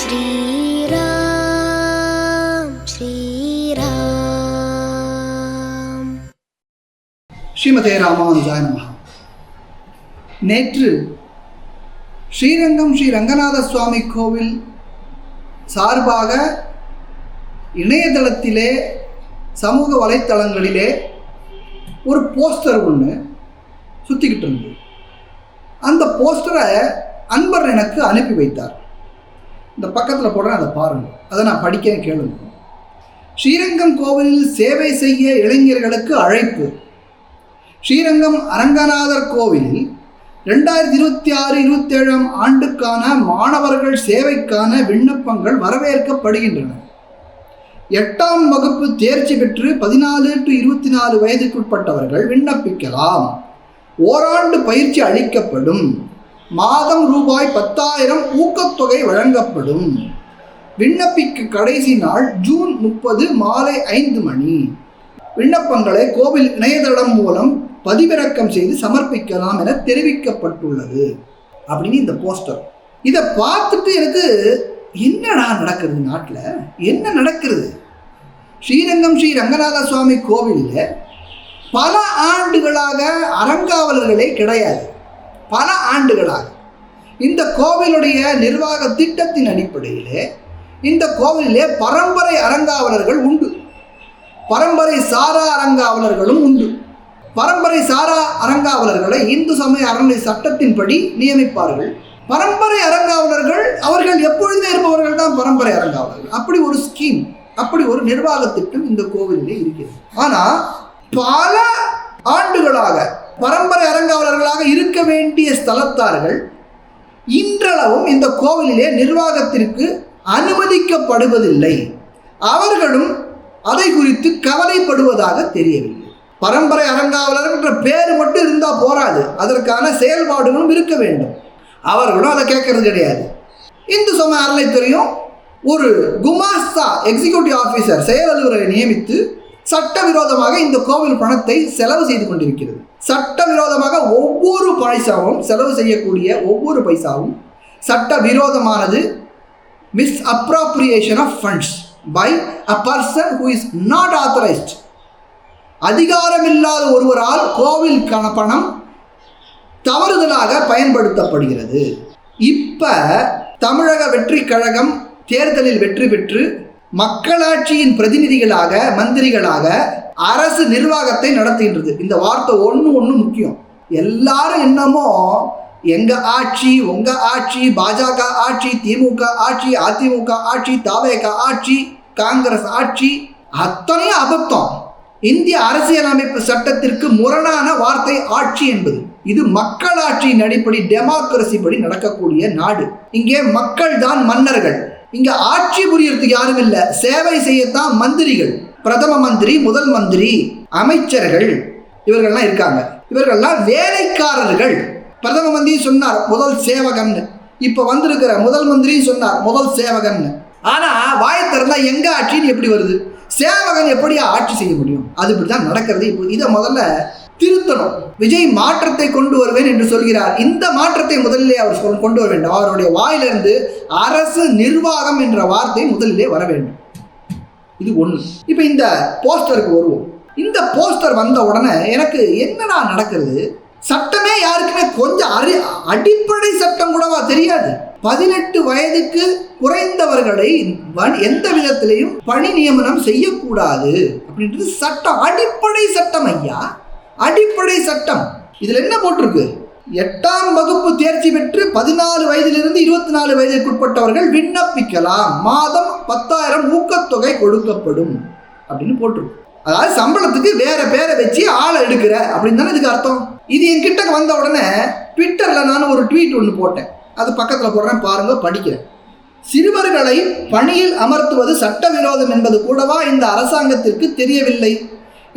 ஸ்ரீமதே ராமானுஜாய நமஹ. நேற்று ஸ்ரீரங்கம் ஸ்ரீ ரங்கநாத சுவாமி கோவில் சார்பாக இணையதளத்திலே சமூக வலைத்தளங்களிலே ஒரு போஸ்டர் ஒன்று சுற்றிக்கிட்டு இருந்தது. அந்த போஸ்டரை அன்பர் எனக்கு அனுப்பி வைத்தார். இந்த பக்கத்தில் போடுறேன், அதை பாருங்கள், அதை நான் படிக்கிறேன், கேளுங்க. ஸ்ரீரங்கம் கோவிலில் சேவை செய்ய இளைஞர்களுக்கு அழைப்பு. ஸ்ரீரங்கம் அரங்கநாதர் கோவிலில் 2026-27 ஆண்டுக்கான மாணவர்கள் சேவைக்கான விண்ணப்பங்கள் வரவேற்கப்படுகின்றன. 8ஆம் வகுப்பு தேர்ச்சி பெற்று 14 to 24 வயதுக்குட்பட்டவர்கள் விண்ணப்பிக்கலாம். ஓராண்டு பயிற்சி அளிக்கப்படும். மாதம் ரூபாய் 10,000 ஊக்கத்தொகை வழங்கப்படும். விண்ணப்பிக்க கடைசி நாள் ஜூன் 30 மாலை 5 மணி. விண்ணப்பங்களை கோவில் இணையதளம் மூலம் பதிவிறக்கம் செய்து சமர்ப்பிக்கலாம் என தெரிவிக்கப்பட்டுள்ளது அப்படின்னு இந்த போஸ்டர். இதை பார்த்துட்டு எனக்கு என்னடா நடக்கிறது, நாட்டில் என்ன நடக்கிறது? ஸ்ரீரங்கம் ஸ்ரீ ரங்கநாத சுவாமி கோவிலில் பல ஆண்டுகளாக அறங்காவலர்களே கிடையாது. பல ஆண்டுகளாக இந்த கோவிலுடைய நிர்வாக திட்டத்தின் அடிப்படையில் இந்த கோவிலிலே பரம்பரை அறங்காவலர்கள் உண்டு, பரம்பரை சாரா அறங்காவலர்களும் உண்டு. பரம்பரை சாரா அறங்காவலர்களை இந்து சமய அறநிலை சட்டத்தின்படி நியமிப்பார்கள். பரம்பரை அறங்காவலர்கள் அவர்கள் எப்பொழுதே இருப்பவர்கள் தான் பரம்பரை அறங்காவலர்கள். அப்படி ஒரு ஸ்கீம், அப்படி ஒரு நிர்வாக திட்டம் இந்த கோவிலிலே இருக்கிறது. ஆனால் பல ஆண்டுகளாக பரம்பரை அறங்காவலர்களாக இருக்க வேண்டிய ஸ்தலத்தார்கள் இன்றளவும் இந்த கோவிலிலே நிர்வாகத்திற்கு அனுமதிக்கப்படுவதில்லை. அவர்களும் அதை குறித்து கவலைப்படுவதாக தெரியவில்லை. பரம்பரை அறங்காவலர் என்ற பேர் மட்டும் இருந்தால் போராது, அதற்கான செயல்பாடுகளும் இருக்க வேண்டும். அவர்களும் அதை கேட்கறது கிடையாது. இந்து சமய அறநிலைத்துறையும் ஒரு குமாஸ்தா எக்ஸிக்யூட்டிவ் ஆஃபீஸர் செயல் அலுவலரை நியமித்து சட்டவிரோதமாக இந்த கோவில் பணத்தை செலவு செய்து கொண்டிருக்கிறது. சட்டவிரோதமாக ஒவ்வொரு பைசாவும் செலவு செய்யக்கூடிய ஒவ்வொரு பைசாவும் சட்டவிரோதமானது. misappropriation of funds by a person who is not authorized. அதிகாரமில்லாத ஒருவரால் கோவில் பணம் தவறுதலாக பயன்படுத்தப்படுகிறது. இப்ப தமிழக வெற்றி கழகம் தேர்தலில் வெற்றி பெற்று மக்களாட்சியின் பிரதிநிதிகளாக மந்திரிகளாக அரசு நிர்வாகத்தை நடத்துகின்றது. இந்த வார்த்தை ஒன்று முக்கியம். எல்லாரும் என்னமோ எங்க ஆட்சி, உங்க ஆட்சி, பாஜக ஆட்சி, திமுக ஆட்சி, அதிமுக ஆட்சி, தவேக ஆட்சி, காங்கிரஸ் ஆட்சி, அத்தனையும் அபத்தம். இந்திய அரசியலமைப்பு சட்டத்திற்கு முரணான வார்த்தை ஆட்சி என்பது. இது மக்களாட்சியின் அடிப்படை டெமோக்ரஸி படி நடக்கக்கூடிய நாடு. இங்கே மக்கள் தான் மன்னர்கள். இங்க ஆட்சி புரியறதுக்கு யாரும் இல்லை, சேவை செய்யத்தான் மந்திரிகள், பிரதம மந்திரி, முதல் மந்திரி, அமைச்சர்கள் இவர்கள்லாம் இருக்காங்க. இவர்கள்லாம் வேலைக்காரர்கள். பிரதம மந்திரி சொன்னார் முதல் சேவகன், இப்ப வந்திருக்கிற முதல் மந்திரி சொன்னார் முதல் சேவகன். ஆனா வாய் திறந்தா எங்க ஆட்சின்னு எப்படி வருது? சேவகன் எப்படியா ஆட்சி செய்ய முடியும்? அது இப்படிதான் நடக்கிறது. இப்போ இதை முதல்ல திருத்தணும். விஜய் மாற்றத்தை கொண்டு வருவேன் என்று சொல்கிறார். இந்த மாற்றத்தை முதலிலே அவர் கொண்டு வர வேண்டும். அவருடைய வாயிலிருந்து அரசு நிர்வாகம் என்ற வார்த்தை முதலிலே வர வேண்டும். இது ஒன்று. இப்போ இந்த போஸ்டருக்கு வருவோம். இந்த போஸ்டர் வந்த உடனே எனக்கு என்னடா நடக்கிறது? சட்டமே யாருக்குமே கொஞ்சம் அடிப்படை சட்டம் கூடவா தெரியாது? 18 வயதுக்கு குறைந்தவர்களை எந்த விதத்திலையும் பணி நியமனம் செய்யக்கூடாது அப்படின்றது சட்டம், அடிப்படை சட்டம் ஐயா, அடிப்படை சட்டம். இதுல என்ன போட்டிருக்கு? 8ஆம் வகுப்பு தேர்ச்சி பெற்று 14 வயதிலிருந்து 24 வயதிற்குட்பட்டவர்கள் விண்ணப்பிக்கலாம். மாதம் 10,000 ஊக்கத்தொகை கொடுக்கப்படும் அப்படின்னு போட்டிருக்கு. அதாவது சம்பளத்துக்கு வேற பேரை வச்சு ஆளை எடுக்கிற அப்படின்னு தானே இதுக்கு அர்த்தம். இது என்கிட்ட வந்த உடனே ட்விட்டரில் நான் ஒரு ட்வீட் ஒன்று போட்டேன். அது பக்கத்தில் போடுறேன், பாருங்க, படிக்கிறேன். சிறுவர்களை பணியில் அமர்த்துவது சட்டவிரோதம் என்பது கூடவா இந்த அரசாங்கத்திற்கு தெரியவில்லை?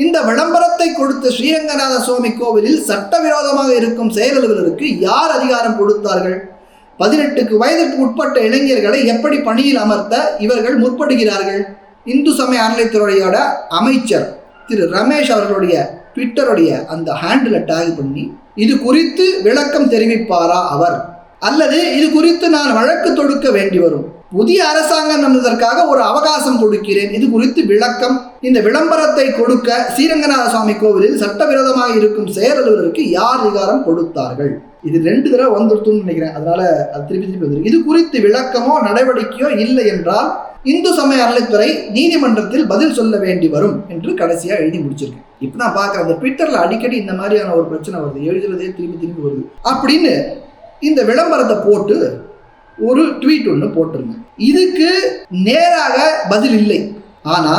இந்த விளம்பரத்தை கொடுத்த ஸ்ரீரங்கநாத சுவாமி கோவிலில் சட்டவிரோதமாக இருக்கும் செயல் அலுவலருக்கு யார் அதிகாரம் கொடுத்தார்கள்? 18 வயதுக்கு உட்பட்ட இளைஞர்களை எப்படி பணியில் அமர்த்த இவர்கள் முற்படுகிறார்கள்? இந்து சமய அறநிலைத்துறையோட அமைச்சர் திரு ரமேஷ் அவர்களுடைய ட்விட்டருடைய அந்த ஹேண்டில் டேக் பண்ணி இது குறித்து விளக்கம் தெரிவிப்பாரா அவர், அல்லது இது குறித்து நான் வழக்கு தொடுக்க வேண்டி வரும், புதிய அரசாங்கம் என்பதற்காக ஒரு அவகாசம் கொடுக்கிறேன், இது குறித்து விளக்கம். இந்த விளம்பரத்தை கொடுக்க ஸ்ரீரங்கநாத சுவாமி கோவிலில் சட்டவிரோதமாக இருக்கும் செயலலுவலருக்கு யார் அதிகாரம் கொடுத்தார்கள்? இது 2 தடவை வந்துடுத்துன்னு நினைக்கிறேன், அதனால அது திருப்பி வந்துருக்கு. இது குறித்து விளக்கமோ நடவடிக்கையோ இல்லை என்றால் இந்து சமய அறநிலைத்துறை நீதிமன்றத்தில் பதில் சொல்ல வேண்டி வரும் என்று கடைசியா எழுதி முடிச்சிருக்கேன். இப்ப நான் பார்க்குறேன், அந்த ட்விட்டர்ல அடிக்கடி இந்த மாதிரியான ஒரு பிரச்சனை வருது, எழுதுறதே திரும்பி வருது அப்படின்னு இந்த விளம்பரத்தை போட்டு ஒரு ட்வீட் ஒன்று போட்டிருங்க. இதுக்கு நேராக பதில் இல்லை. ஆனா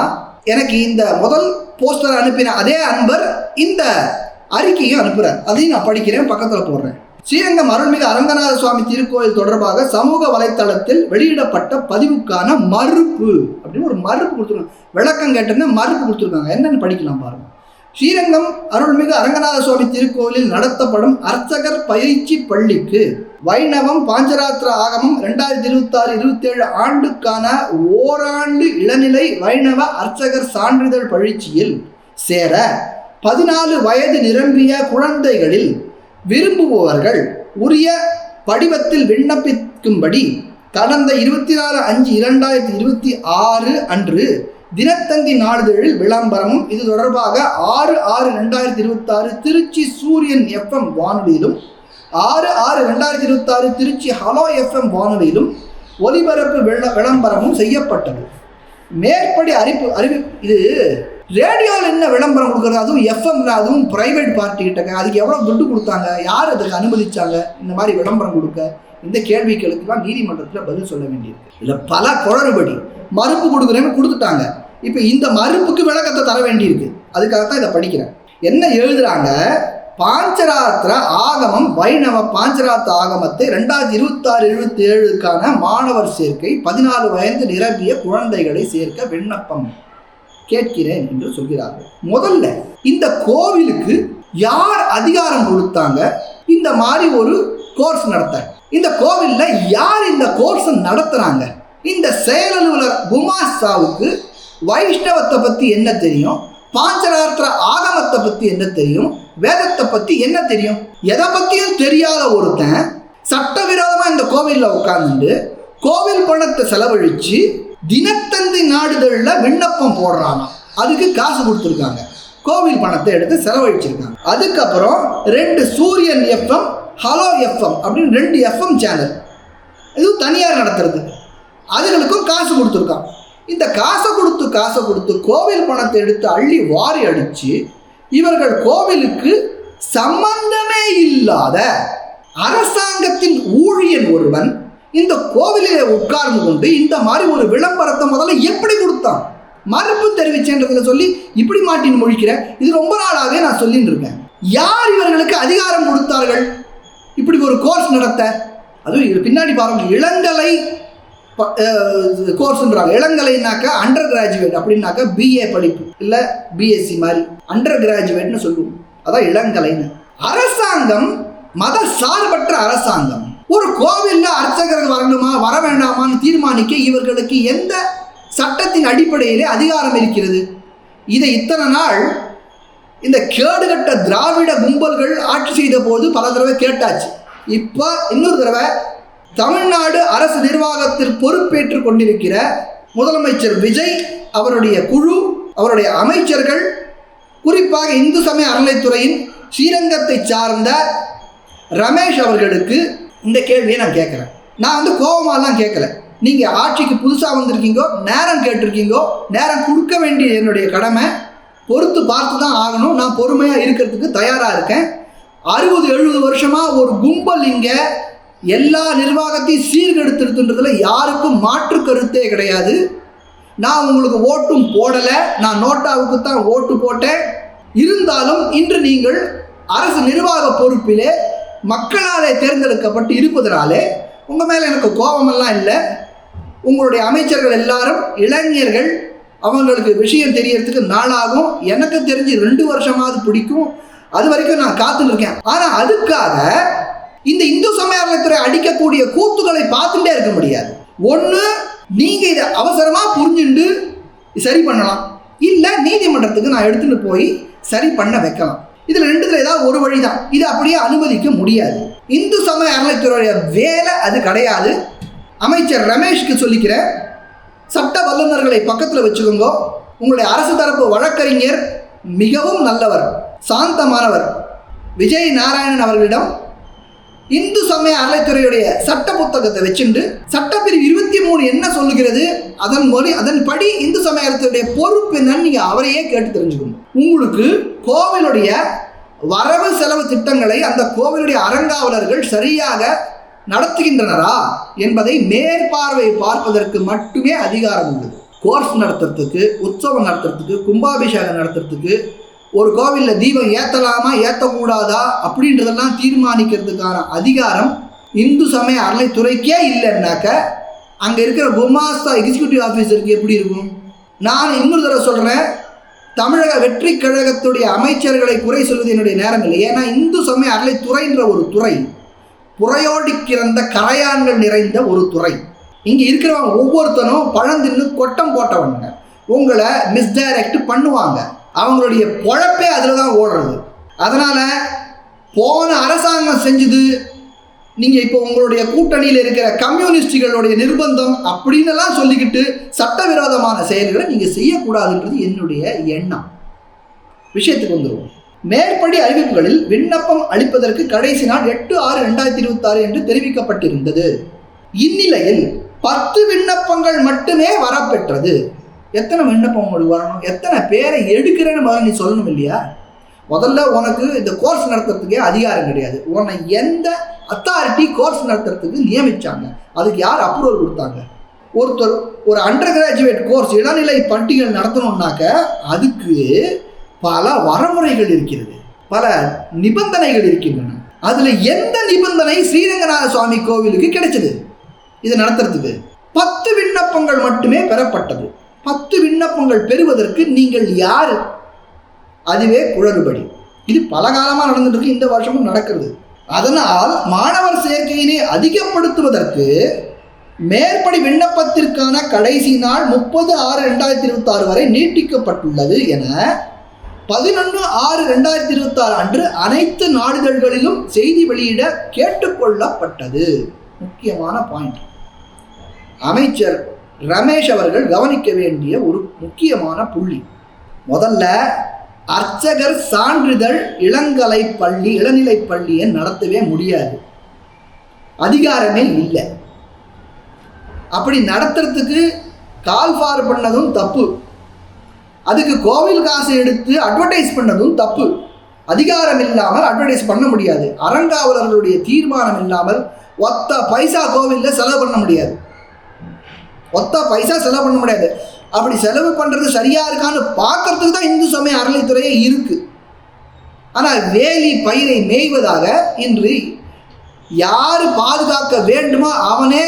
எனக்கு இந்த முதல் போஸ்டர் அனுப்பின அதே அன்பர் இந்த அறிக்கையும் அனுப்புறார், அதையும் நான் படிக்கிறேன், பக்கத்துல போடுறேன். ஸ்ரீரங்கம் அருள்மிகு அரங்கநாத சுவாமி திருக்கோயில் தொடர்பாக சமூக வலைத்தளத்தில் வெளியிடப்பட்ட பதிவுக்கான மறுப்பு அப்படின்னு ஒரு மறுப்பு கொடுத்துருக்காங்க. விளக்கம் கேட்டிருந்தா மறுப்பு கொடுத்துருக்காங்க, என்னன்னு படிக்கலாம் பாருங்க. ஸ்ரீரங்கம் அருள்மிகு அரங்கநாத சுவாமி திருக்கோயிலில் நடத்தப்படும் அர்ச்சகர் பயிற்சி பள்ளிக்கு வைணவம் பாஞ்சராத்திர ஆகமம் 2026-27 ஆண்டுக்கான ஓராண்டு இளநிலை வைணவ அர்ச்சகர் சான்றிதழ் பயிற்சியில் சேர 14 வயது நிரம்பிய குழந்தைகளில் விரும்புபவர்கள் உரிய படிவத்தில் விண்ணப்பிக்கும்படி கடந்த 24/5/2026 அன்று தினத்தந்தி நாளிதழில் விளம்பரமும் இது தொடர்பாக 6/6/2026 திருச்சி சூரியன் FM வானொலியிலும் 6/6/2026 திருச்சி ஹலோ FM வானொலியிலும் ஒலிபரப்பு விளம்பரமும் செய்யப்பட்டது. மேற்படி அறிவிப்பு இது ரேடியோவில் என்ன விளம்பரம் கொடுக்குறது, அதுவும் எஃப்எம்ல, அதுவும் பிரைவேட் பார்ட்டி கிட்டங்க, அதுக்கு எவ்வளோ துட்டு கொடுத்தாங்க, யார் அதுக்கு அனுமதிச்சாங்க இந்த மாதிரி விளம்பரம் கொடுக்க? இந்த கேள்விகளுக்கெல்லாம் நீதிமன்றத்தில் பதில் சொல்ல வேண்டியிருக்கு. இல்லை பல குளறுபடி. மறுப்பு கொடுக்குறேன்னு கொடுத்துட்டாங்க, இப்போ இந்த மறுப்புக்கு விளக்கத்தை தர வேண்டியிருக்கு. அதுக்காகத்தான் இதை படிக்கிறேன். என்ன எழுதுறாங்க? பாஞ்சராத்திர ஆகமம் வைணவ பாஞ்சராத்திர ஆகமத்தை 2026-27க்கான மாணவர் சேர்க்கை 14 வயது நிரம்பிய குழந்தைகளை சேர்க்க விண்ணப்பம் கேட்கிறேன் என்று சொல்கிறார்கள். முதல்ல இந்த கோவிலுக்கு யார் அதிகாரம் கொடுத்தாங்க இந்த மாதிரி ஒரு கோர்ஸ் நடத்த? இந்த கோவில்ல யார் இந்த கோர்ஸ் நடத்துறாங்க? இந்த செயலலுவலர் குமாஸ்தாவுக்கு வைஷ்ணவத்தை பத்தி என்ன தெரியும், பாஞ்சராத்திர ஆகமத்தை பத்தி என்ன தெரியும், வேதத்தை பத்தி என்ன தெரியும்? எதை பத்தியும் தெரியாத ஒருத்தன் சட்டவிரோதமா இந்த கோவில்ல உட்கார்ந்து கோவில் பணத்தை செலவழிச்சு தினத்தந்தி நாளிதழ்ல விண்ணப்பம் போடுறாங்க. அதுக்கு காசு கொடுத்துருக்காங்க, கோவில் பணத்தை எடுத்து செலவழிச்சிருக்காங்க. அதுக்கப்புறம் 2 சூரியன் FM ஹலோ FM அப்படின்னு 2 FM சேனல், இது தனியார் நடத்துறது, அதுகளுக்கும் காசு கொடுத்துருக்கான். இந்த காசை கொடுத்து கோவில் பணத்தை எடுத்து அள்ளி வாரி அடிச்சு இவர்கள் கோவிலுக்கு சம்பந்தமே இல்லாத அரசாங்கத்தின் ஊழியன் ஒருவன் இந்த கோவிலிலே உட்கார்ந்து கொண்டு இந்த மாதிரி ஒரு விளம்பரத்தை முதல்ல எப்படி கொடுத்தான்? மறுப்பு தெரிவிச்சேன்றதுல சொல்லி இப்படி மாட்டின்னு முழிக்கிற. இது ரொம்ப நாளாகவே நான் சொல்லிட்டு இருக்கேன். யார் இவர்களுக்கு அதிகாரம் கொடுத்தார்கள் இப்படி ஒரு கோர்ஸ் நடத்த? அதுவும் பின்னாடி பாருங்க, இளங்கலை கோர்ஸ்ன்றாங்க. இளங்கலைனாக்கா அண்டர் கிராஜுவேட், அப்படின்னாக்கா BA படிப்பு இல்லை BSc மாதிரி அண்டர் கிராஜுவேட்னு சொல்லுவோம், அதான் இளங்கலைன்னு. அரசாங்கம் மத சார்பற்ற அரசாங்கம். ஒரு கோவில்ல அர்ச்சகர்கள் வரணுமா வர வேண்டாமான்னு தீர்மானிக்க இவர்களுக்கு எந்த சட்டத்தின் அடிப்படையிலே அதிகாரம் இருக்கிறது? இதை இத்தனை நாள் இந்த கேடுகட்ட திராவிட கும்பல்கள் ஆட்சி செய்த போது பல தடவை கேட்டாச்சு. இப்போ இன்னொரு தடவை தமிழ்நாடு அரசு நிர்வாகத்தில் பொறுப்பேற்று கொண்டிருக்கிற முதலமைச்சர் விஜய், அவருடைய குழு, அவருடைய அமைச்சர்கள், குறிப்பாக இந்து சமய அறநிலைத்துறையின் ஸ்ரீரங்கத்தை சார்ந்த ரமேஷ் அவர்களுக்கு இந்த கேள்வியை நான் கேட்குறேன். நான் கோபமாலாம் கேட்கல. நீங்கள் ஆட்சிக்கு புதுசாக வந்திருக்கீங்கோ, நேரம் கேட்டிருக்கீங்கோ, நேரம் கொடுக்க வேண்டிய என்னுடைய கடமை, பொறுத்து பார்த்து தான் ஆகணும். நான் பொறுமையாக இருக்கிறதுக்கு தயாராக இருக்கேன். 60-70 வருஷமாக ஒரு கும்பல் இங்கே எல்லா நிர்வாகத்தையும் சீர்கெடுத்துன்றதுல யாருக்கும் மாற்று கருத்தே கிடையாது. நான் உங்களுக்கு ஓட்டும் போடலை, நான் நோட்டாவுக்கு தான் ஓட்டு போட்டேன். இருந்தாலும் இன்று நீங்கள் அரசு நிர்வாக பொறுப்பிலே மக்களாலே தேர்ந்தெடுக்கப்பட்டு இருப்பதனாலே உங்கள் மேலே எனக்கு கோபமெல்லாம் இல்லை. உங்களுடைய அமைச்சர்கள் எல்லாரும் இளைஞர்கள், அவங்களுக்கு விஷயம் தெரியறதுக்கு நாளாகும். எனக்கு தெரிஞ்சு 2 வருஷமாவது பிடிக்கும். அது வரைக்கும் நான் காத்துட்டு இருக்கேன். ஆனால் அதுக்காக இந்த இந்து சமய அறநிலைத்துறை அடிக்கக்கூடிய கூத்துக்களை பார்த்துட்டே இருக்க முடியாது. ஒன்று, நீங்கள் இதை அவசரமாக புரிஞ்சுண்டு சரி பண்ணலாம், இல்லை நீதிமன்றத்துக்கு நான் எடுத்துகிட்டு போய் சரி பண்ண வைக்கலாம். இதில் 2த்துல ஏதாவது ஒரு வழி தான். இது அப்படியே அனுமதிக்க முடியாது. இந்து சமய அறநிலைத்துறையுடைய வேலை அது கிடையாது. அமைச்சர் ரமேஷ்க்கு சொல்லிக்கிறேன், சட்ட வல்லுநர்களை பக்கத்தில் வச்சுக்கோங்க. உங்களுடைய அரசு தரப்பு வழக்கறிஞர் மிகவும் நல்லவர், சாந்தமானவர். விஜய் நாராயணன் அவர்களிடம் இந்து சமய அறநிலைத்துறையுடைய சட்ட புத்தகத்தை வச்சுண்டு சட்டப்பிரிவு 23 என்ன சொல்லுகிறது, அதன்படி இந்து சமய அறநிலையத்துடைய பொறுப்பு என்னன்னு நீங்கள் அவரையே கேட்டு தெரிஞ்சுக்கணும். உங்களுக்கு கோவிலுடைய வரவு செலவு திட்டங்களை அந்த கோவிலுடைய அறங்காவலர்கள் சரியாக நடத்துகின்றனரா என்பதை மேற்பார்வை பார்ப்பதற்கு மட்டுமே அதிகாரம் உள்ளது. கோர்ஸ் நடத்துறதுக்கு, உற்சவம் நடத்துறதுக்கு, கும்பாபிஷேகம் நடத்துறதுக்கு, ஒரு கோவிலில் தீபம் ஏற்றலாமா ஏற்றக்கூடாதா அப்படின்றதெல்லாம் தீர்மானிக்கிறதுக்கான அதிகாரம் இந்து சமய அறநிலைத்துறைக்கே இல்லைன்னாக்க அங்கே இருக்கிற குமாஸ்தா எக்ஸிக்யூட்டிவ் ஆஃபீஸருக்கு எப்படி இருக்கும்? நான் இன்னொரு தடவை சொல்கிறேன், தமிழக வெற்றி கழகத்துடைய அமைச்சர்களை குறை சொல்வது என்னுடைய நேரம் இல்லை. ஏன்னா இந்து சமய அறநிலைத்துறைன்ற ஒரு துறை புறையோடி கிறந்த கரையான்கள் நிறைந்த ஒரு துறை. இங்கே இருக்கிறவங்க ஒவ்வொருத்தனும் பழந்தின்னு கொட்டம் போட்டவங்க, உங்களை மிஸ்டைரக்ட் பண்ணுவாங்க. அவங்களுடைய பொழப்பே அதில் தான் ஓடுறது. அதனால் போன அரசாங்கம் செஞ்சது, நீங்கள் இப்போ உங்களுடைய கூட்டணியில் இருக்கிற கம்யூனிஸ்டுகளுடைய நிர்பந்தம் அப்படின்னெல்லாம் சொல்லிக்கிட்டு சட்டவிரோதமான செயல்களை நீங்கள் செய்யக்கூடாதுன்றது என்னுடைய எண்ணம். விஷயத்துக்கு வந்துடுவோம். மேற்படி அறிவிப்புகளில் விண்ணப்பம் அளிப்பதற்கு கடைசி நாள் 8/6/2026 என்று தெரிவிக்கப்பட்டிருந்தது. இந்நிலையில் 10 விண்ணப்பங்கள் மட்டுமே வரப்பெற்றது. எத்தனை விண்ணப்பம் உங்களுக்கு வரணும், எத்தனை பேரை எடுக்கிறேன்னு முதல்ல நீ சொல்லணும் இல்லையா? முதல்ல உனக்கு இந்த கோர்ஸ் நடத்துறதுக்கே அதிகாரம் கிடையாது. உன்னை எந்த அத்தாரிட்டி கோர்ஸ் நடத்துறதுக்கு நியமித்தாங்க? அதுக்கு யார் அப்ரூவல் கொடுத்தாங்க? ஒருத்தர் ஒரு அண்டர் கிராஜுவேட் கோர்ஸ் இளநிலை பட்டியல் நடத்தணும்னாக்க அதுக்கு பல வரமுறைகள் இருக்கிறது, பல நிபந்தனைகள் இருக்கின்றன. அதில் எந்த நிபந்தனை ஸ்ரீரங்கநாத சுவாமி கோவிலுக்கு கிடைச்சது இதை நடத்துறதுக்கு? 10 விண்ணப்பங்கள் மட்டுமே பெறப்பட்டது. 10 விண்ணப்பங்கள் பெறுவதற்கு நீங்கள் யார்? அதுவே குளறுபடி. இது பல காலமாக நடந்துட்டு இந்த வருஷமும் நடக்கிறது. அதனால் மாணவர் சேர்க்கையினை அதிகப்படுத்துவதற்கு மேற்படி விண்ணப்பத்திற்கான கடைசி நாள் 30/6/2026 வரை நீட்டிக்கப்பட்டுள்ளது என 11/6/2026 அன்று அனைத்து நாளிதழ்களிலும் செய்தி வெளியிட கேட்டுக்கொள்ளப்பட்டது. முக்கியமான பாயிண்ட். அமைச்சர் ரமேஷ் அவர்கள் கவனிக்க வேண்டிய ஒரு முக்கியமான புள்ளி. முதல்ல அர்ச்சகர் சான்றிதழ் இளநிலை பள்ளியை நடத்தவே முடியாது, அதிகாரமே இல்லை. அப்படி நடத்துறதுக்கு கால்ஃபார் பண்ணதும் தப்பு, அதுக்கு கோவில் காசு எடுத்து அட்வர்டைஸ் பண்ணதும் தப்பு. அதிகாரம் இல்லாமல் அட்வர்டைஸ் பண்ண முடியாது. அறங்காவலர்களுடைய தீர்மானம் இல்லாமல் ஒத்த பைசா கோவிலில் செலவு பண்ண முடியாது. அப்படி செலவு பண்ணுறது சரியாக இருக்கான்னு பார்க்கறதுக்கு தான் இந்து சமய அறநிலைத்துறையே இருக்குது. ஆனால் வேலி பயிரை மேய்வதாக இன்று யார் பாதுகாக்க வேண்டுமோ அவனே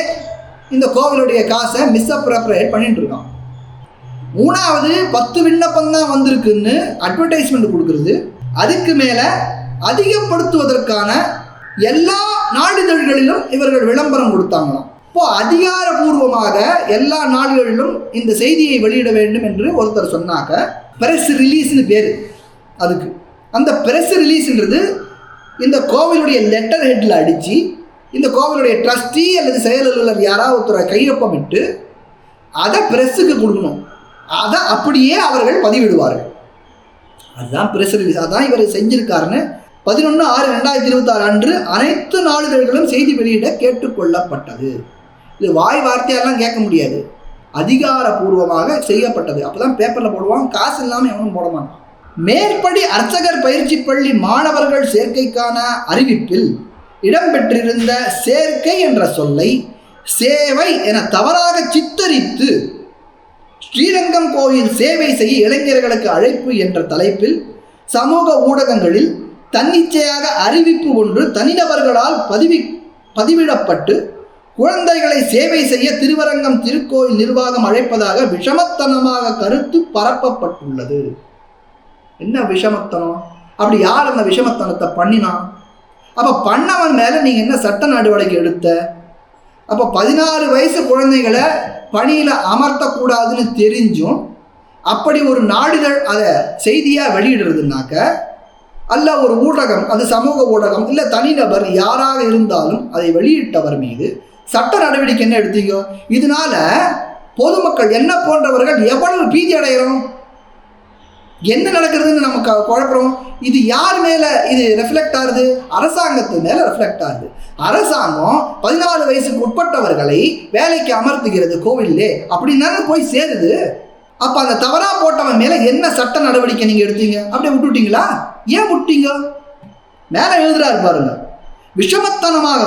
இந்த கோவிலுடைய காசை மிஸ்அப்ரோப்ரியேட் பண்ணிட்டு இருக்கான். 3வது 10 விண்ணப்பம் தான் வந்திருக்குன்னு அட்வர்டைஸ்மெண்ட் கொடுக்குறது. அதுக்கு மேலே அதிகப்படுத்துவதற்கான எல்லா நாளிதழ்களிலும் இவர்கள் விளம்பரம் கொடுத்தாங்களாம். இப்போ அதிகாரபூர்வமாக எல்லா நாடுகளிலும் இந்த செய்தியை வெளியிட வேண்டும் என்று ஒருத்தர் சொன்னாக்க பிரஸ் ரிலீஸ்னு பேர். அதுக்கு அந்த பிரஸ் ரிலீஸ்ன்றது இந்த கோவிலுடைய லெட்டர் ஹெட்டில் அடித்து இந்த கோவிலுடைய ட்ரஸ்டி அல்லது செயலாளர் யாராவது ஒருத்தரை கையொப்பமிட்டு அதை பிரஸ்ஸுக்கு கொடுக்கணும். அதை அப்படியே அவர்கள் பதிவிடுவார்கள். அதுதான் பிரஸ் ரிலீஸ். அதான் இவர் செஞ்சிருக்காருன்னு 11/6/2026 அன்று அனைத்து நாளிதழ்களும் செய்தி வெளியிட கேட்டுக்கொள்ளப்பட்டது. இது வாய் வார்த்தையெல்லாம் கேட்க முடியாது, அதிகாரபூர்வமாக செய்யப்பட்டது. அப்போ தான் பேப்பரில் போடுவாங்க, காசு இல்லாமல் எவனும் போட மாட்டான். மேற்படி அர்ச்சகர் பயிற்சி பள்ளி மாணவர்கள் சேர்க்கைக்கான அறிவிப்பில் இடம்பெற்றிருந்த சேர்க்கை என்ற சொல்லை சேவை என தவறாக சித்தரித்து ஸ்ரீரங்கம் கோயில் சேவை செய்ய இளைஞர்களுக்கு அழைப்பு என்ற தலைப்பில் சமூக ஊடகங்களில் தன்னிச்சையாக அறிவிப்பு ஒன்று தனிநபர்களால் பதிவிடப்பட்டு குழந்தைகளை சேவை செய்ய திருவரங்கம் திருக்கோயில் நிர்வாகம் அழைப்பதாக விஷமத்தனமாக கருத்து பரப்பப்பட்டுள்ளது. என்ன விஷமத்தனம்? அப்படி யார் அந்த விஷமத்தனத்தை பண்ணினான்? அப்போ பண்ணவன் மேலே நீங்கள் என்ன சட்ட நடவடிக்கை எடுத்த? அப்போ 16 வயசு குழந்தைகளை பணியில் அமர்த்தக்கூடாதுன்னு தெரிஞ்சும் அப்படி ஒரு நாடுகள் அதை செய்தியாக வெளியிடுறதுனாக்க, அல்ல ஒரு ஊடகம், அது சமூக ஊடகம் இல்லை தனிநபர் யாராக இருந்தாலும் அதை வெளியிட்டவர் மீது சட்ட நடவடிக்கை என்ன எடுத்தீங்க? இதனால பொதுமக்கள் என்ன போன்றவர்கள் எவ்வளவு பீதி அடைகிறோம், என்ன நடக்கிறதுன்னு நமக்கு குழப்பம். இது யார் மேலே இது ரெஃப்ளெக்ட் ஆகுது? அரசாங்கத்து மேலே ரெஃப்ளெக்ட் ஆகுது. அரசாங்கம் 14 வயசுக்கு உட்பட்டவர்களை வேலைக்கு அமர்த்துகிறது கோவிலே அப்படின்னா போய் சேருது. அப்போ அந்த தவறாக போட்டவன் மேலே என்ன சட்ட நடவடிக்கை நீங்கள் எடுத்தீங்க? அப்படியே விட்டுட்டீங்களா? ஏன் விட்டீங்க? மேலே எழுதுறாரு பாருங்க, விஷமத்தனமாக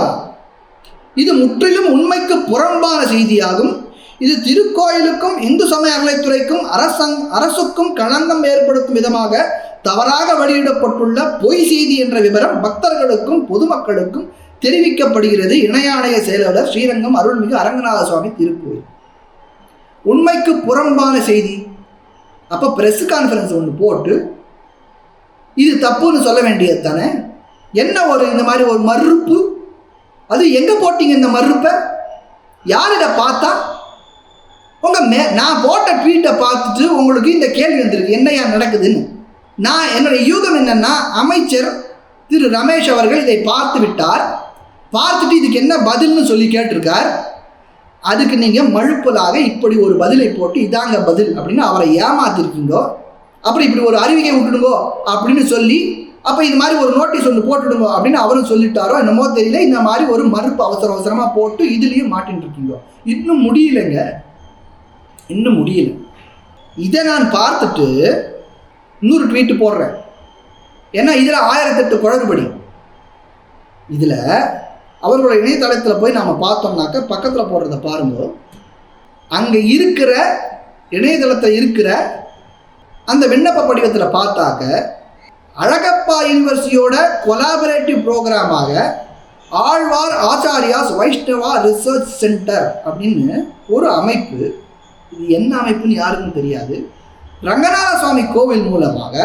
இது முற்றிலும் உண்மைக்கு புறம்பான செய்தியாகும். இது திருக்கோயிலுக்கும் இந்து சமய அறநிலைத்துறைக்கும் அரசுக்கும் களங்கம் ஏற்படுத்தும் விதமாக தவறாக வெளியிடப்பட்டுள்ள பொய் செய்தி என்ற விவரம் பக்தர்களுக்கும் பொதுமக்களுக்கும் தெரிவிக்கப்படுகிறது. இணையாணைய செயலாளர் ஸ்ரீரங்கம் அருள்மிகு அரங்கநாத சுவாமி திருக்கோயில். உண்மைக்கு புறம்பான செய்தி. அப்போ ப்ரெஸ் கான்ஃபரன்ஸ் ஒன்று போட்டு இது தப்புன்னு சொல்ல வேண்டியது தானே? என்ன ஒரு இந்த மாதிரி ஒரு மறுப்பு? அது எங்கே போட்டீங்க இந்த மறுப்பை? யாரிட பார்த்தா? நான் போட்ட ட்வீட்டை பார்த்துட்டு உங்களுக்கு இந்த கேள்வி வந்திருக்கு, என்னையா நடக்குதுன்னு. நான் என்னுடைய யூகம் என்னன்னா, அமைச்சர் திரு ரமேஷ் அவர்கள் இதை பார்த்து விட்டார். பார்த்துட்டு இதுக்கு என்ன பதில்னு சொல்லி கேட்டிருக்கார். அதுக்கு நீங்கள் மழுப்பலாக இப்படி ஒரு பதிலை போட்டு இதாங்க பதில் அப்படின்னு அவரை ஏமாத்திருக்கீங்கோ. அப்புறம் இப்படி ஒரு அறிவிக்கை விட்டுடுங்கோ அப்படின்னு சொல்லி, அப்போ இது மாதிரி ஒரு நோட்டீஸ் ஒன்று போட்டுடுங்கோ அப்படின்னு அவரும் சொல்லிட்டாரோ என்னமோ தெரியல. இந்த மாதிரி ஒரு மறுப்பு அவசரமாக போட்டு இதுலேயும் மாட்டின்னு இருக்கீங்க. இன்னும் முடியலைங்க, இன்னும் முடியல. இதை நான் பார்த்துட்டு இன்னொரு ட்வீட்டு போடுறேன். ஏன்னா இதில் 1008 குளறுபடி. இதில் அவர்களோட இணையதளத்தில் போய் நாம் பார்த்தோம்னாக்க பக்கத்தில் போடுறத பாருங்க. அங்கே இருக்கிற இணையதளத்தில் இருக்கிற அந்த விண்ணப்ப படிவத்தில் பார்த்தாக்க Alagappa யூனிவர்சிட்டியோட collaborative ப்ரோக்ராமாக Alvar ஆச்சாரியாஸ் Vaishnava research centre அப்படின்னு ஒரு அமைப்பு. இது என்ன அமைப்புன்னு யாருக்கும் தெரியாது. ரங்கநாத சுவாமி கோவில் மூலமாக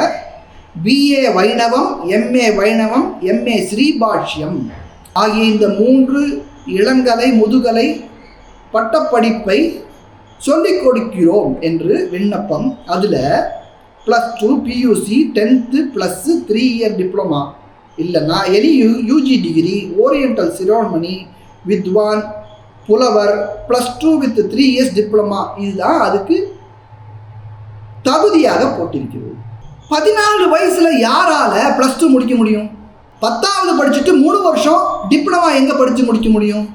BA வைணவம், MA வைணவம், MA ஸ்ரீபாஷ்யம் ஆகிய இந்த 3 இளங்கலை முதுகலை பட்டப்படிப்பை சொல்லிக் கொடுக்கிறோம் என்று விண்ணப்பம். அதில் +2 PUC 10th + 3 இயர் டிப்ளமா இல்லைன்னா எனி UG டிகிரி, ஓரியண்டல் சிரோமணி, வித்வான், புலவர், +2 with 3 years டிப்ளமா, இதுதான் அதுக்கு தகுதியாக போட்டிருக்கிறது. 14 வயசில் யாரால +2 முடிக்க முடியும்? 10வது படிச்சுட்டு 3 வருஷம் டிப்ளமா எங்கே படித்து முடிக்க முடியும்?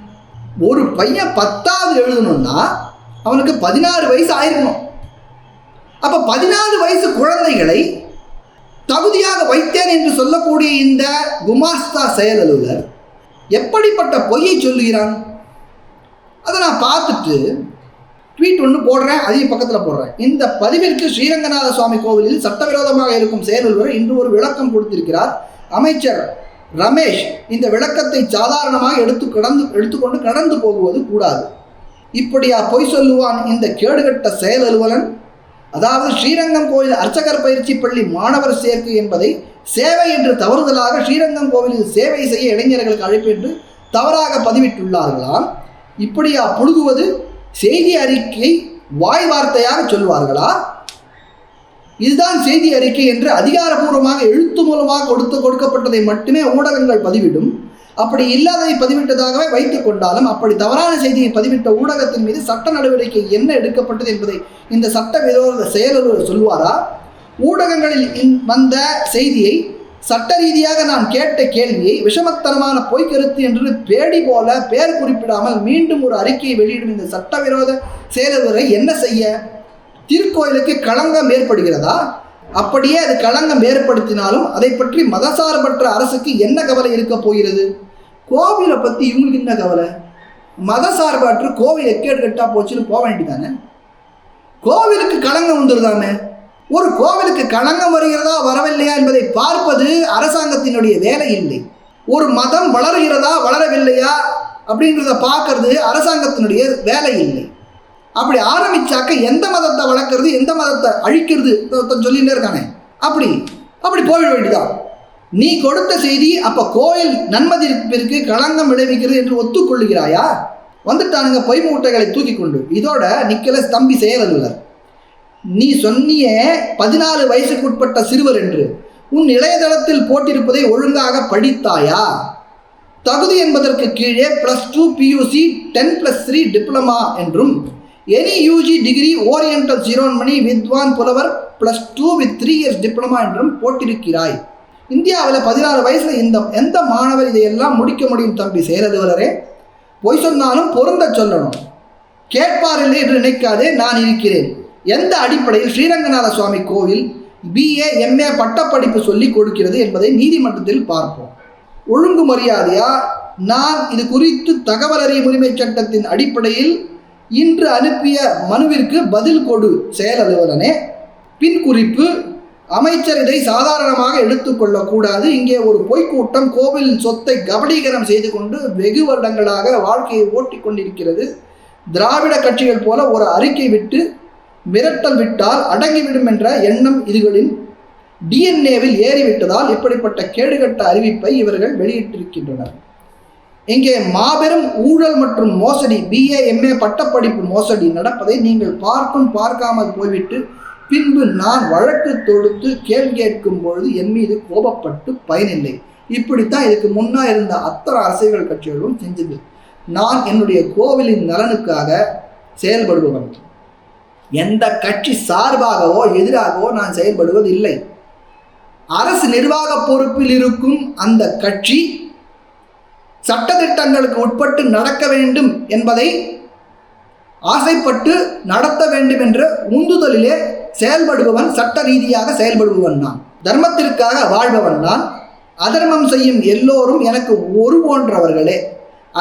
ஒரு பையன் 10வது எழுதணும்னா அவனுக்கு 16 வயசு ஆயிருக்கணும். அப்போ 14 வயசு குழந்தைகளை தகுதியாக வைத்தேன் என்று சொல்லக்கூடிய இந்த குமாஸ்தா செயல் அலுவலர் எப்படிப்பட்ட பொய்யை சொல்லுகிறான்? அதை நான் பார்த்துட்டு ட்வீட் ஒன்று போடுறேன், அதையும் பக்கத்தில் போடுறேன். இந்த பதிவிற்கு ஸ்ரீரங்கநாத சுவாமி கோவிலில் சட்டவிரோதமாக இருக்கும் செயல் அலுவலர் இன்று ஒரு விளக்கம் கொடுத்திருக்கிறார். அமைச்சர் ரமேஷ் இந்த விளக்கத்தை சாதாரணமாக எடுத்துக்கொண்டு கடந்து போகுவது கூடாது. இப்படியா பொய் சொல்லுவான் இந்த கேடுகட்ட செயல் அலுவலன்? அதாவது ஸ்ரீரங்கம் கோயில் அர்ச்சகர் பயிற்சி பள்ளி மாணவர் சேர்க்கை என்பதை சேவை என்று தவறுதலாக ஸ்ரீரங்கம் கோவிலில் சேவை செய்ய இளைஞர்களுக்கு அழைப்பு என்று தவறாக பதிவிட்டுள்ளார்களாம். இப்படியா புழுகுவது? செய்தி அறிக்கை வாய் வார்த்தையாக சொல்வார்களா? இதுதான் செய்தி அறிக்கை என்று அதிகாரபூர்வமாக எழுத்து மூலமாக கொடுக்கப்பட்டதை மட்டுமே ஊடகங்கள் பதிவிடும். அப்படி இல்லாததை பதிவிட்டதாகவே வைத்துக் கொண்டாலும் அப்படி தவறான செய்தியை பதிவிட்ட ஊடகத்தின் மீது சட்ட நடவடிக்கை என்ன எடுக்கப்பட்டது என்பதை இந்த சட்டவிரோத செயலர் சொல்வாரா? ஊடகங்களில் வந்த செய்தியை சட்ட ரீதியாக நான் கேட்ட கேள்வியை விஷமத்தனமான பொய்க்கருத்து என்று பேடி போல பேர் குறிப்பிடாமல் மீண்டும் ஒரு அறிக்கையை வெளியிடும் இந்த சட்டவிரோத செயலரை என்ன செய்ய? திருக்கோயிலுக்கு களங்கம் ஏற்படுகிறதா? அப்படியே அது களங்கம் ஏற்படுத்தினாலும் அதை பற்றி மதசார்பற்ற அரசுக்கு என்ன கவலை இருக்க போகிறது? கோவிலை பற்றி இவங்களுக்கு என்ன கவலை? மதசார்பற்ற கோவில் எக்கேடு கட்டா போச்சுன்னு போக வேண்டியதானே? கோவிலுக்கு களங்கம் வந்துருதாமே. ஒரு கோவிலுக்கு களங்கம் வருகிறதா வரவில்லையா என்பதை பார்ப்பது அரசாங்கத்தினுடைய வேலை இல்லை. ஒரு மதம் வளருகிறதா வளரவில்லையா அப்படின்றத பார்க்கறது அரசாங்கத்தினுடைய வேலை இல்லை. அப்படி ஆரம்பிச்சாக்க எந்த மதத்தை வளர்க்குறது எந்த மதத்தை அழிக்கிறது சொல்லிகிட்டே இருக்கானே, அப்படி போயிட வேண்டியதான். நீ கொடுத்த செய்தி அப்போ கோயில் நன்மதிப்பிற்கு களங்கம் விளைவிக்கிறது என்று ஒத்துக்கொள்ளுகிறாயா? வந்துட்டானுங்க பொய் மூட்டைகளை தூக்கி கொண்டு. இதோட நிக்கலஸ் தம்பி செயலர், நீ சொன்னிய 14 வயசுக்குட்பட்ட சிறுவர் என்று உன் இளையதளத்தில் போட்டிருப்பதை ஒழுங்காக படித்தாயா? தகுதி என்பதற்கு கீழே +2 PUC 10+3 டிப்ளமா என்றும் any UG degree oriental Shiromani வித்வான் புலவர் +2 with 3 years டிப்ளமா என்றும் போட்டிருக்கிறாய். இந்தியாவில் 16 வயசுல எந்த மாணவர் இதையெல்லாம் முடிக்க முடியும் தம்பி செயலதிபரே? பொய் சொன்னாலும் பொருந்த சொல்லணும். கேட்பாரில்லை என்று நினைக்காதே, நான் இருக்கிறேன். எந்த அடிப்படையில் ஸ்ரீரங்கநாத சுவாமி கோவில் BA MA பட்டப்படிப்பு சொல்லி கொடுக்கிறது என்பதை நீதிமன்றத்தில் பார்ப்போம். ஒழுங்கு மரியாதையா நான் இது குறித்து தகவல் அறியும் உரிமை சட்டத்தின் அடிப்படையில் இன்று அனுப்பிய மனுவிற்கு பதில் கொடு செயல் அலுவலனே. பின் குறிப்பு: அமைச்சர் இதை சாதாரணமாக எடுத்துக்கொள்ளக்கூடாது. இங்கே ஒரு பொய்க்கூட்டம் கோவில் சொத்தை கபடீகரம் செய்து கொண்டு வெகு வருடங்களாக வாழ்க்கையை ஓட்டிக் கொண்டிருக்கிறது. திராவிட கட்சிகள் போல ஒரு அறிக்கை விட்டு மிரட்டல் விட்டால் அடங்கிவிடும் என்ற எண்ணம் இதுகளின் DNA-வில் ஏறிவிட்டதால் இப்படிப்பட்ட கேடுகட்ட அறிவிப்பை இவர்கள் வெளியிட்டிருக்கின்றனர். இங்கே மாபெரும் ஊழல் மற்றும் மோசடி, BA MA பட்டப்படிப்பு மோசடி நடப்பதை நீங்கள் பார்க்காமல் போய்விட்டு பின்பு நான் வழக்கு தொடுத்து கேள்வி கேட்கும் பொழுது என் மீது கோபப்பட்டு பயனில்லை. இப்படித்தான் இதுக்கு முன்னா இருந்த அத்தனை அரசியல் கட்சிகளும் செஞ்சது. நான் என்னுடைய கோவிலின் நலனுக்காக செயல்படுபவன். எந்த கட்சி சார்பாகவோ எதிராகவோ நான் செயல்படுவதில்லை. அரசு நிர்வாக பொறுப்பில் இருக்கும் அந்த கட்சி சட்டத்திட்டங்களுக்கு உட்பட்டு நடக்க வேண்டும் என்பதை ஆசைப்பட்டு நடத்த வேண்டும் என்ற உந்துதலிலே செயல்படுபவன், சட்ட ரீதியாக செயல்படுபவன் நான். தர்மத்திற்காக வாழ்பவன் நான். அதர்மம் செய்யும் எல்லோரும் எனக்கு ஒரு போன்றவர்களே.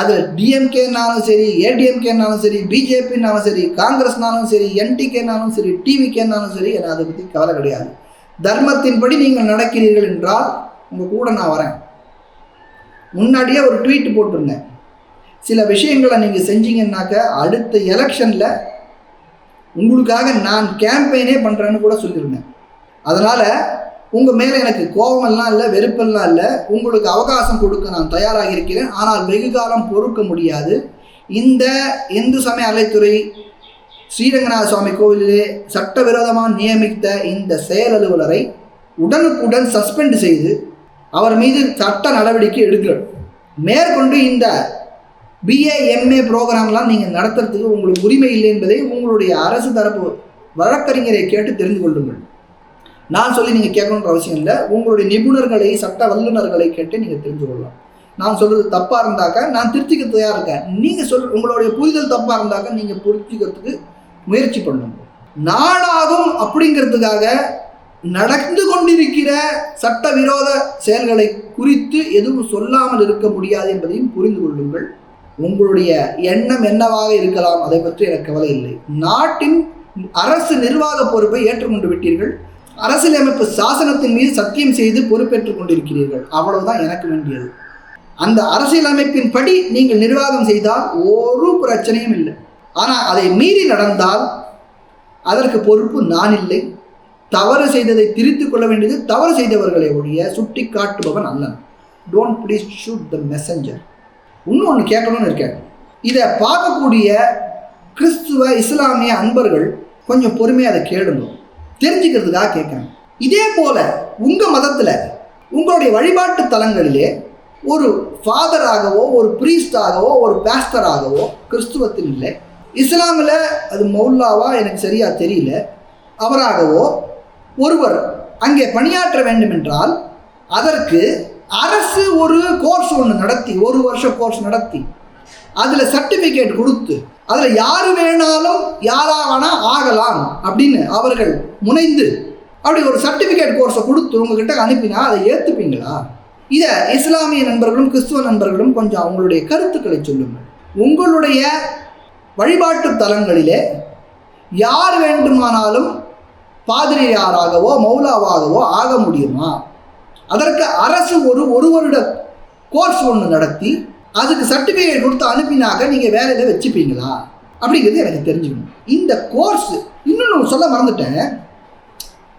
அது DMKனாலும் சரி, ADMKனாலும் சரி, BJPனாலும் சரி, காங்கிரஸ்னாலும் சரி, NTKனாலும் சரி, TVKனாலும் சரி, எனக்கு அதை பற்றி கவலை கிடையாது. தர்மத்தின்படி நீங்கள் நடக்கிறீர்கள் என்றால் உங்கள் கூட நான் வரேன். முன்னாடியே ஒரு ட்வீட் போட்டிருந்தேன். சில விஷயங்களை நீங்கள் செஞ்சீங்கன்னாக்க அடுத்த எலெக்ஷனில் உங்களுக்காக நான் கேம்பெயினே பண்ணுறேன்னு கூட சொல்லியிருந்தேன். அதனால் உங்கள் மேலே எனக்கு கோபமெல்லாம் இல்லை, வெறுப்பெல்லாம் இல்லை. உங்களுக்கு அவகாசம் கொடுக்க நான் தயாராக இருக்கிறேன். ஆனால் வெகு காலம் பொறுக்க முடியாது. இந்த இந்து சமய அறநிலையத்துறை ஸ்ரீரங்கநாத சுவாமி கோவிலிலே சட்டவிரோதமாக நியமித்த இந்த செயல் அலுவலரை உடனுக்குடன் சஸ்பெண்ட் செய்து அவர் மீது சட்ட நடவடிக்கை எடுக்கணும். மேற்கொண்டு இந்த BA MA ப்ரோக்ராம்லாம் நீங்கள் நடத்துறதுக்கு உங்களுக்கு உரிமை இல்லை என்பதை உங்களுடைய அரசு தரப்பு வழக்கறிஞரை கேட்டு தெரிந்து கொள்ளுங்கள். நான் சொல்லி நீங்கள் கேட்கணுன்ற அவசியம் இல்லை. உங்களுடைய நிபுணர்களை, சட்ட வல்லுநர்களை கேட்டு நீங்கள் தெரிஞ்சு கொள்ளலாம். நான் சொல்கிறது தப்பாக இருந்தாக்கா நான் திருத்திக்க தயாராக இருக்கேன். நீங்கள் உங்களுடைய புரிதல் தப்பாக இருந்தாக்கா நீங்கள் புரிஞ்சுக்கிறதுக்கு முயற்சி பண்ணுங்க. நாளாகும் அப்படிங்கிறதுக்காக நடந்து கொண்டிருக்கிற சட்டவிரோத செயல்களை குறித்து எதுவும் சொல்லாமல் இருக்க முடியாது என்பதையும் புரிந்து கொள்ளுங்கள். உங்களுடைய எண்ணம் என்னவாக இருக்கலாம், அதை பற்றி எனக்கு கவலை இல்லை. நாட்டின் அரசு நிர்வாக பொறுப்பை ஏற்றுக்கொண்டு விட்டீர்கள். அரசியலமைப்பு சாசனத்தின் மீது சத்தியம் செய்து பொறுப்பேற்றுக் கொண்டிருக்கிறீர்கள். அவ்வளவுதான் எனக்கு வேண்டியது. அந்த அரசியலமைப்பின் படி நீங்கள் நிர்வாகம் செய்தால் ஒரு பிரச்சனையும் இல்லை. ஆனால் அதை மீறி நடந்தால் அதற்கு பொறுப்பு நான் இல்லை. தவறு செய்ததை திரித்து கொள்ள வேண்டியது தவறு செய்தவர்களை ஒழிய சுட்டி காட்டுபவன் அல்லன். Don't please shoot the messenger. இன்னொன்று கேட்கணும்னு இருக்கேன். இதை பார்க்கக்கூடிய கிறிஸ்துவ இஸ்லாமிய அன்பர்கள் கொஞ்சம் பொறுமையாக அதை கேளுங்க, தெரிஞ்சுக்கிறதுக்காக கேட்குறேன். இதே போல் உங்கள் மதத்தில் உங்களுடைய வழிபாட்டு தலங்களிலே ஒரு ஃபாதராகவோ, ஒரு ப்ரீஸ்டாகவோ, ஒரு பாஸ்டராகவோ, கிறிஸ்துவத்தில் இல்லை, இஸ்லாமில் அது மௌல்லாவா எனக்கு சரியாக தெரியல, அவராகவோ ஒருவர் அங்கே பணியாற்ற வேண்டும் என்றால் அதற்கு அரசு ஒரு கோர்ஸ் ஒன்று நடத்தி, 1 வருஷ கோர்ஸ் நடத்தி அதில் சர்டிஃபிகேட் கொடுத்து அதில் யார் வேணாலும் யாராவனா ஆகலாம் அப்படின்னு அவர்கள் முனைந்து அப்படி ஒரு சர்டிஃபிகேட் கோர்ஸை கொடுத்து உங்ககிட்ட அனுப்பினா அதை ஏற்றுப்பீங்களா? இதை இஸ்லாமிய நண்பர்களும் கிறிஸ்துவ நண்பர்களும் கொஞ்சம் அவங்களுடைய கருத்துக்களை சொல்லுங்கள். உங்களுடைய வழிபாட்டு தலங்களிலே யார் வேண்டுமானாலும் பாதிரியாராகவோ மௌலாவாகவோ ஆக முடியுமா? அதற்கு அரசு ஒரு வருட கோர்ஸ் ஒன்று நடத்தி அதுக்கு சர்டிஃபிகேட் கொடுத்து அனுப்பினாக்க நீங்கள் வேலையில் வச்சுப்பீங்களா அப்படிங்கிறது எனக்கு தெரிஞ்சுக்கணும். இந்த கோர்ஸ் இன்னொன்று சொல்ல மறந்துட்டேன்.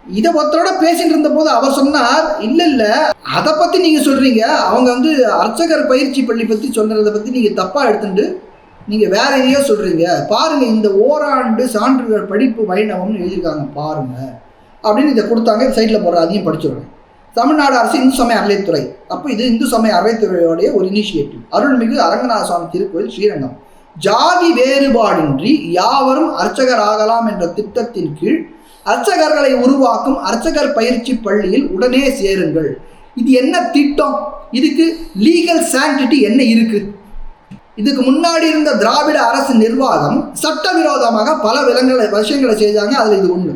இதை ஒருத்தரோட பேசிட்டு இருந்த போது அவர் சொன்னார், இல்லை அதை பற்றி நீங்கள் சொல்கிறீங்க, அவங்க அர்ச்சகர் பயிற்சி பள்ளி பற்றி சொல்கிறத பற்றி நீங்கள் தப்பாக எடுத்துட்டு நீங்கள் வேற எதையோ சொல்கிறீங்க, பாருங்கள் இந்த ஓராண்டு சான்றிதழ் படிப்பு வைணவம்னு எழுதியிருக்காங்க பாருங்கள் அப்படின்னு இதை கொடுத்தாங்க. சைட்டில் போடுற அதையும் படிச்சுடுறேன். தமிழ்நாடு அரசு இந்து சமய அறநிலைத்துறை. அப்போ இது இந்து சமய அறநிலைத்துறையோடைய ஒரு இனிஷியேட்டிவ். அருள்மிகு அரங்கநாத சுவாமி திருக்கோயில் ஸ்ரீரங்கம். ஜாதி வேறுபாடின்றி யாவரும் அர்ச்சகர் ஆகலாம் என்ற திட்டத்தின் கீழ் அர்ச்சகர்களை உருவாக்கும் அர்ச்சகர் பயிற்சி பள்ளியில் உடனே சேருங்கள். இது என்ன திட்டம்? இதுக்கு லீகல் சாங்டிட்டி என்ன இருக்கு? இதுக்கு முன்னாடி இருந்த திராவிட அரசு நிர்வாகம் சட்டவிரோதமாக பல விஷயங்களை செய்தாங்க. அதில் இது ஒன்று.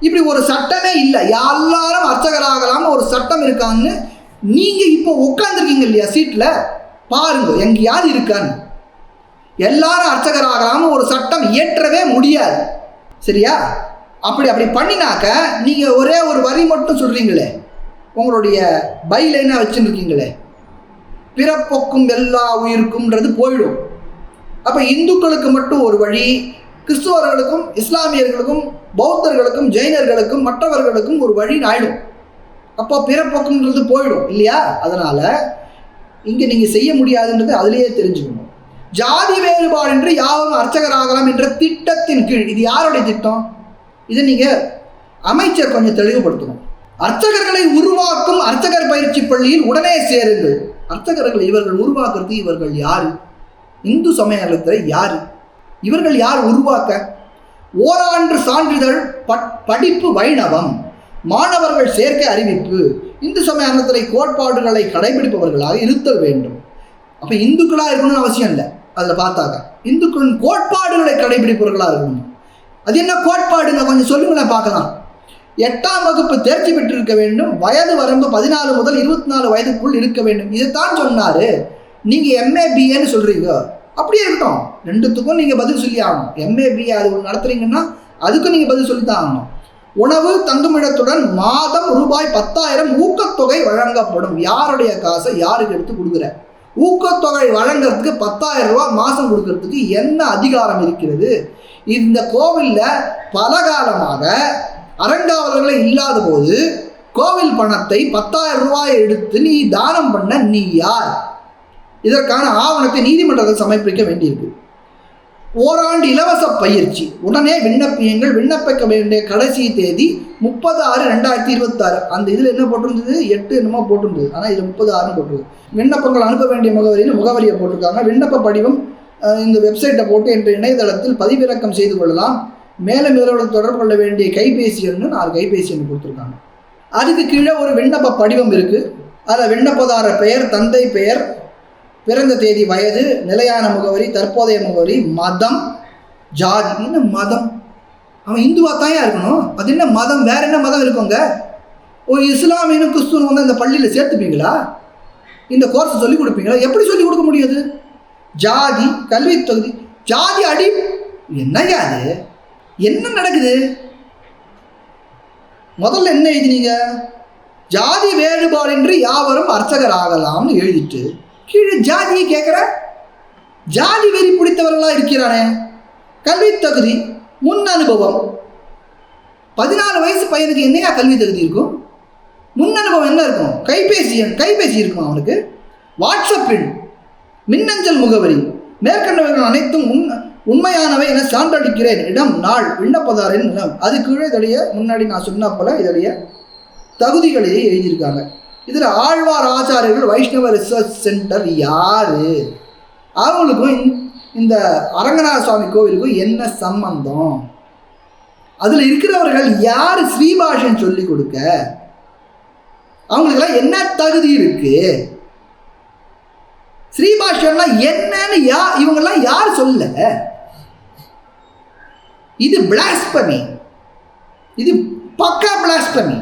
இப்படி ஒரு சட்டமே இல்லை, எல்லாரும் அர்ச்சகராகலாம்னு ஒரு சட்டம் இருக்கான்னு நீங்கள் இப்போ உட்காந்துருக்கீங்க இல்லையா சீட்டில், பாருங்க எங்கேயாவது இருக்கான்னு. எல்லாரும் அர்ச்சகராகலாம்னு ஒரு சட்டம் இயற்றவே முடியாது. சரியா? அப்படி பண்ணினாக்க நீங்கள் ஒரே ஒரு வரி மட்டும் சொல்கிறீங்களே, உங்களுடைய பைலைனாக வச்சுருக்கீங்களே, பிறப்பொக்கும் எல்லா உயிருக்கும்ன்றது போயிடும். அப்போ இந்துக்களுக்கு மட்டும் ஒரு வழி, கிறிஸ்துவர்களுக்கும் இஸ்லாமியர்களுக்கும் பௌத்தர்களுக்கும் ஜெயினர்களுக்கும் மற்றவர்களுக்கும் ஒரு வழி ஆயிடும். அப்போ பிறப்பொக்கும்ன்றது போயிடும் இல்லையா? அதனால் இங்கே நீங்கள் செய்ய முடியாதுன்றது அதிலேயே தெரிஞ்சுக்கணும். ஜாதி வேறுபாடின்றி யாரும் அர்ச்சகராகலாம் என்ற திட்டத்தின் கீழ், இது யாருடைய திட்டம்? இதை நீங்கள் அமைச்சர் கொஞ்சம் தெளிவுபடுத்தணும். அர்ச்சகர்களை உருவாக்கும் அர்ச்சகர் பயிற்சி பள்ளியில் உடனே சேருங்கள். அர்ச்சகர்கள் இவர்கள் உருவாக்குறது இவர்கள் யாரு? இந்து சமய அறநிலையத்துறை யாரு? இவர்கள் யார் உருவாக்க? ஓராண்டு சான்றிதழ் படிப்பு வைணவம், மாணவர்கள் சேர்க்கை அறிவிப்பு, இந்து சமய அறநிலையத்துறை கோட்பாடுகளை கடைபிடிப்பவர்களாக இருத்தல் வேண்டும். அப்போ இந்துக்களாக இருக்கணும்னு அவசியம் இல்லை. அதில் பார்த்தாக்க இந்துக்களின் கோட்பாடுகளை கடைபிடிப்பவர்களாக இருக்கணும். அது என்ன கோட்பாடுங்க கொஞ்சம் சொல்லுங்களேன் பார்க்கலாம். 8ஆம் வகுப்பு தேர்ச்சி பெற்றிருக்க வேண்டும். வயது வரம்பு 14 முதல் 24 வயதுக்குள் இருக்க வேண்டும். இதைத்தான் சொன்னார். நீங்கள் எம்ஏ பிஏன்னு சொல்கிறீங்க, அப்படியே இருக்கட்டும். ரெண்டுத்துக்கும் நீங்கள் பதில் சொல்லி ஆகணும். எம்ஏ பிஏ அது ஒன்று நடத்துறீங்கன்னா அதுக்கும் நீங்கள் பதில் சொல்லி தான் ஆகணும். உணவு தங்குமிடத்துடன் மாதம் ரூபாய் 10,000 ஊக்கத்தொகை வழங்கப்படும். யாருடைய காசை யாருக்கு எடுத்து கொடுக்குற? ஊக்கத்தொகை வழங்கிறதுக்கு 10,000 ரூபா மாதம் கொடுக்கறதுக்கு என்ன அதிகாரம் இருக்கிறது? இந்த கோவிலில் பல காலமாக அறங்காவலர்களே இல்லாத போது கோவில் பணத்தை 10,000 ரூபாயை எடுத்து நீ தானம் பண்ண நீ யார்? இதற்கான ஆவணத்தை நீதிமன்றத்தில் சமர்ப்பிக்க வேண்டியிருக்கு. ஓராண்டு இலவச பயிற்சி உடனே விண்ணப்பியுங்கள். விண்ணப்பிக்க வேண்டிய கடைசி தேதி 30/6/2026. அந்த இதில் என்ன போட்டிருந்தது? 8 என்னமோ போட்டிருந்தது. ஆனால் இதில் 30/6 போட்டிருக்கு. விண்ணப்பங்கள் அனுப்ப வேண்டிய முகவரியை போட்டிருக்காங்க. விண்ணப்ப படிவம் இந்த வெப்சைட்டை போட்டு என்ற இணையதளத்தில் பதிவிறக்கம் செய்து கொள்ளலாம். மேலும் இதோட தொடர்பு கொள்ள வேண்டிய கைபேசி எண்ணு 4 கைபேசி எண்ணு கொடுத்துருக்காங்க. அதுக்கு கீழே ஒரு விண்ணப்ப படிவம் இருக்குது. அதில் விண்ணப்பதாரர் பெயர், தந்தை பெயர், பிறந்த தேதி, வயது, நிலையான முகவரி, தற்போதைய முகவரி, மதம், ஜாதி. என்ன மதம்? அவன் இந்துவாக தான் இருக்கணும். அது என்ன மதம்? வேற என்ன மதம் இருக்குங்க? ஒரு இஸ்லாமியனும் கிறிஸ்துவனும் வந்து அந்த பள்ளியில் சேர்த்துப்பீங்களா? இந்த கோர்ஸை சொல்லிக் கொடுப்பீங்களா? எப்படி சொல்லிக் கொடுக்க முடியாது? ஜாதி, கல்வி தொகுதி, ஜாதி அடி என்னையா அது? என்ன நடக்குது? முதல்ல என்ன எழுதினீங்க? ஜாதி வேறுபாடின்றி யாவரும் அர்ச்சகர் ஆகலாம்னு எழுதிட்டு கீழே ஜாதியை கேட்குற. ஜாதி வெறி பிடித்தவர்களாக இருக்கிறானே. கல்வி தகுதி, முன் அனுபவம். 14 வயசு பையனுக்கு என்னையா கல்வி தகுதி இருக்கும்? முன் அனுபவம் என்ன இருக்கும்? கைபேசி இருக்கும் அவனுக்கு. வாட்ஸ்அப் எண், மின்னஞ்சல் முகவரி, மேற்கண்டவர்கள் அனைத்தும் உண்மையானவை என சான்றளிக்கிறேன். இடம், நாள், விண்ணப்பதாரின் நிலம். அது கீழே இதோடைய முன்னாடி நான் சொன்ன போல இதோடைய தகுதிகளையே எழுதியிருக்காங்க. இதில் ஆழ்வார் ஆச்சாரியர்கள் வைஷ்ணவ ரிசர்ச் சென்டர் யாரு? அவங்களுக்கும் இந்த அரங்கநாத சுவாமி கோவிலுக்கும் என்ன சம்பந்தம்? அதில் இருக்கிறவர்கள் யார் ஸ்ரீபாஷன் சொல்லி கொடுக்க? அவங்களுக்கெல்லாம் என்ன தகுதி இருக்கு? ஸ்ரீபாஷன்னா என்னன்னு இவங்கெல்லாம் யார் சொல்ல? இது பிளாஸ்பமி, இது பக்கா பிளாஸ்பமி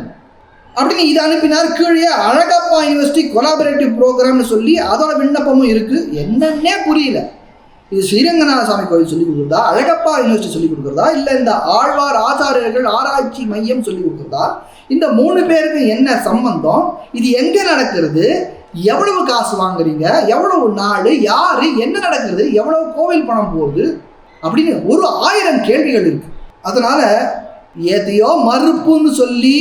அப்படின்னு இது அனுப்பினார். கீழே அழகப்பா யூனிவர்சிட்டி கொலாபரேட்டிவ் ப்ரோக்ராம்னு சொல்லி அதோட விண்ணப்பமும் இருக்குது. என்னன்னே புரியல. இது ஸ்ரீரங்கநாத சுவாமி கோவில் சொல்லிக் கொடுக்குறதா, அழகப்பா யூனிவர்சிட்டி சொல்லிக் கொடுக்குறதா, இல்லை இந்த ஆழ்வார் ஆச்சாரியர்கள் ஆராய்ச்சி மையம் சொல்லிக் கொடுக்குறதா? இந்த 3 பேருக்கு என்ன சம்பந்தம்? இது எங்கே நடக்கிறது? எவ்வளவு காசு வாங்குறீங்க? எவ்வளவு நாள்? யாரு? என்ன நடக்கிறது? எவ்வளவு கோவில் பணம் போகுது? அப்படின்னு ஒரு 1000 கேள்விகள் இருக்கு. அதனால எதையோ மறுப்புன்னு சொல்லி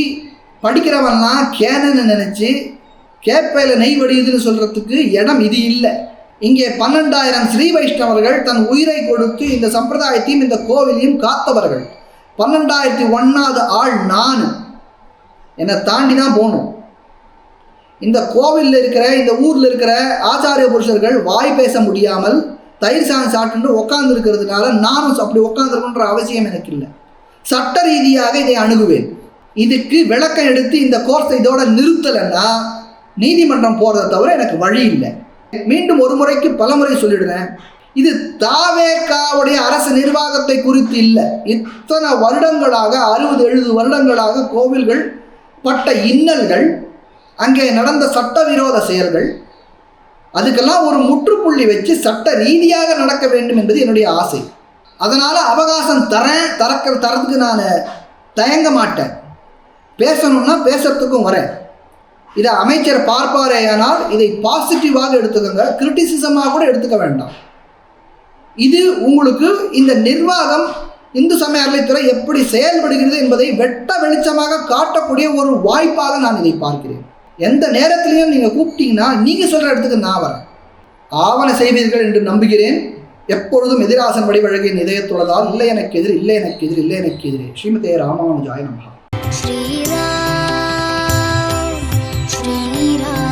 படிக்கிறவன்லாம் கேனன்னு நினச்சி கேப்பையில் நெய் வடியுதுன்னு சொல்கிறதுக்கு இடம் இது இல்லை. இங்கே 12,000 ஸ்ரீ வைஷ்ணவர்கள் தன் உயிரை கொடுத்து இந்த சம்பிரதாயத்தையும் இந்த கோவிலையும் காத்தவர்கள். 12,001வது ஆள் நான். என்னை தாண்டி தான் போகணும். இந்த கோவிலில் இருக்கிற இந்த ஊரில் இருக்கிற ஆச்சாரிய புருஷர்கள் வாய் பேச முடியாமல் தயிர் சாதம் சாப்பிட்டு உட்கார்ந்து இருக்கிறதுனால நானும் அப்படி உட்காந்துருக்குன்ற அவசியம் எனக்கு இல்லை. சட்ட ரீதியாக இதை அணுகுவேன். இதுக்கு விளக்கம் எடுத்து இந்த கோர்ஸை இதோட நிறுத்தலைன்னா நீதிமன்றம் போகிறத தவிர எனக்கு வழி இல்லை. மீண்டும் ஒரு முறைக்கு பல முறை சொல்லிடுறேன், இது தாவேகாவுடைய அரசு நிர்வாகத்தை குறித்து இல்லை. இத்தனை வருடங்களாக 60-70 வருடங்களாக கோவில்கள் பட்ட இன்னல்கள், அங்கே நடந்த சட்டவிரோத செயல்கள், அதுக்கெல்லாம் ஒரு முற்றுப்புள்ளி வச்சு சட்ட ரீதியாக நடக்க வேண்டும் என்பது என்னுடைய ஆசை. அதனால் அவகாசம் தரத்துக்கு நான் தயங்க மாட்டேன். பேசணும்னா பேசுறதுக்கும் வரேன். இதை அமைச்சர் பார்ப்பாரேயானால் இதை பாசிட்டிவாக எடுத்துக்கோங்க, கிரிட்டிசிசமாக கூட எடுத்துக்க வேண்டாம். இது உங்களுக்கு இந்த நிர்வாகம் இந்து சமய அறநிலையத்துறை எப்படி செயல்படுகிறது என்பதை வெட்ட வெளிச்சமாக காட்டக்கூடிய ஒரு வாய்ப்பாக நான் இதை பார்க்கிறேன். எந்த நேரத்திலையும் நீங்கள் கூப்பிட்டீங்கன்னா நீங்கள் சொல்கிற இடத்துக்கு நான் வரேன். ஆவண செய்வீர்கள் என்று நம்புகிறேன். எப்பொழுதும் எதிராசன் வடிவழகின் இதயத்துள்ளதால் இல்லை எனக்கு எதிர், இல்லை எனக்கு எதிர், இல்லை எனக்கு எதிரே. ஸ்ரீமதே ராமானுஜாய நமஹ. ஸ்ரீராம் ஸ்ரீராம்.